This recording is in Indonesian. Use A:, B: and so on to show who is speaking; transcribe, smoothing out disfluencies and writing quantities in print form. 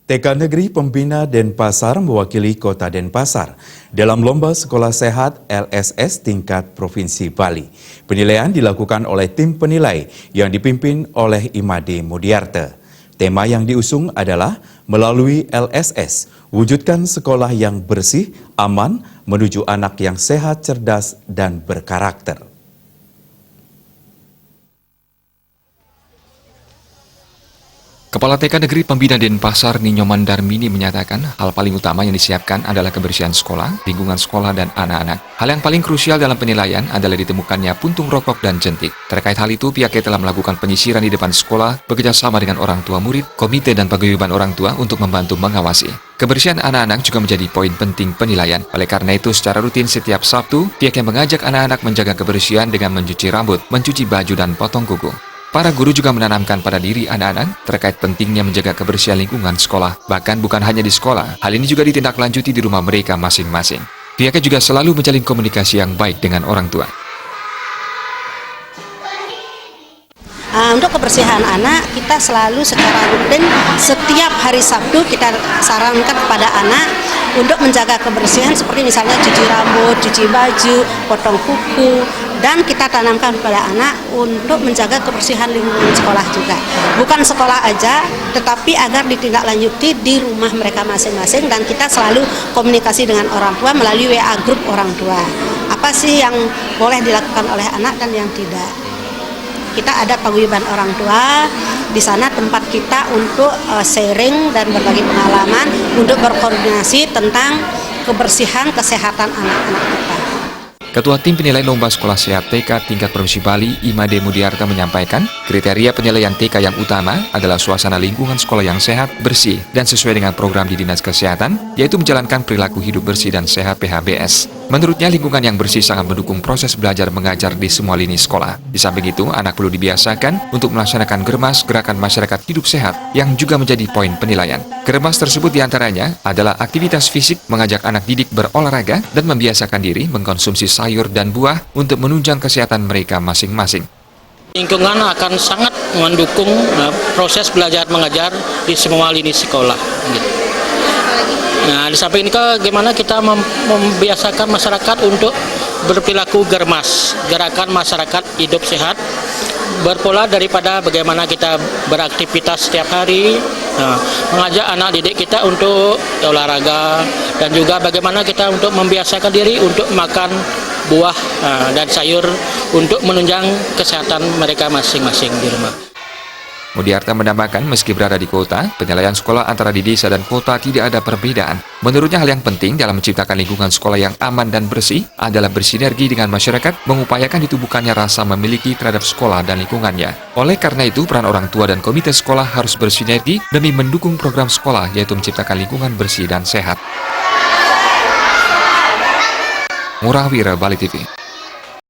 A: TK Negeri Pembina Denpasar mewakili Kota Denpasar dalam Lomba Sekolah Sehat LSS tingkat Provinsi Bali. Penilaian dilakukan oleh tim penilai yang dipimpin oleh Imade Mudiarte. Tema yang diusung adalah melalui LSS, wujudkan sekolah yang bersih, aman, menuju anak yang sehat, cerdas, dan berkarakter.
B: Kepala TK Negeri Pembina Denpasar Ninyoman Darmini menyatakan hal paling utama yang disiapkan adalah kebersihan sekolah, lingkungan sekolah, dan anak-anak. Hal yang paling krusial dalam penilaian adalah ditemukannya puntung rokok dan jentik. Terkait hal itu, pihaknya telah melakukan penyisiran di depan sekolah bekerjasama dengan orang tua murid, komite, dan paguyuban orang tua untuk membantu mengawasi. Kebersihan anak-anak juga menjadi poin penting penilaian. Oleh karena itu, secara rutin setiap Sabtu, pihaknya mengajak anak-anak menjaga kebersihan dengan mencuci rambut, mencuci baju, dan potong kuku. Para guru juga menanamkan pada diri anak-anak terkait pentingnya menjaga kebersihan lingkungan sekolah. Bahkan bukan hanya di sekolah, hal ini juga ditindaklanjuti di rumah mereka masing-masing. Pihaknya juga selalu menjalin komunikasi yang baik dengan orang tua.
C: Untuk kebersihan anak, kita selalu secara rutin setiap hari Sabtu kita sarankan kepada anak untuk menjaga kebersihan seperti misalnya cuci rambut, cuci baju, potong kuku, dan kita tanamkan kepada anak untuk menjaga kebersihan lingkungan sekolah juga. Bukan sekolah aja, tetapi agar ditindaklanjuti di rumah mereka masing-masing, dan kita selalu komunikasi dengan orang tua melalui WA grup orang tua. Apa sih yang boleh dilakukan oleh anak dan yang tidak. Kita ada paguyuban orang tua, di sana tempat kita untuk sharing dan berbagi pengalaman untuk berkoordinasi tentang kebersihan kesehatan anak-anak kita.
B: Ketua Tim Penilai Lomba Sekolah Sehat TK tingkat Provinsi Bali, Imade Mudiarte menyampaikan, kriteria penilaian TK yang utama adalah suasana lingkungan sekolah yang sehat, bersih, dan sesuai dengan program di Dinas Kesehatan, yaitu menjalankan perilaku hidup bersih dan sehat PHBS. Menurutnya, lingkungan yang bersih sangat mendukung proses belajar mengajar di semua lini sekolah. Di samping itu, anak perlu dibiasakan untuk melaksanakan germas gerakan masyarakat hidup sehat yang juga menjadi poin penilaian. Germas tersebut diantaranya adalah aktivitas fisik, mengajak anak didik berolahraga, dan membiasakan diri mengkonsumsi sayur dan buah untuk menunjang kesehatan mereka masing-masing.
D: Lingkungan akan sangat mendukung proses belajar mengajar di semua lini sekolah. Gitu. Nah, di samping itu bagaimana kita membiasakan masyarakat untuk berperilaku germas, gerakan masyarakat hidup sehat, berpola daripada bagaimana kita beraktivitas setiap hari, mengajak anak didik kita untuk olahraga, dan juga bagaimana kita untuk membiasakan diri untuk makan buah dan sayur untuk menunjang kesehatan mereka masing-masing di rumah.
B: Mudiarte menambahkan, meski berada di kota, penilaian sekolah antara di desa dan kota tidak ada perbedaan. Menurutnya, hal yang penting dalam menciptakan lingkungan sekolah yang aman dan bersih adalah bersinergi dengan masyarakat, mengupayakan ditubuhkannya rasa memiliki terhadap sekolah dan lingkungannya. Oleh karena itu, peran orang tua dan komite sekolah harus bersinergi demi mendukung program sekolah, yaitu menciptakan lingkungan bersih dan sehat. Ngurah Wira, Bali TV.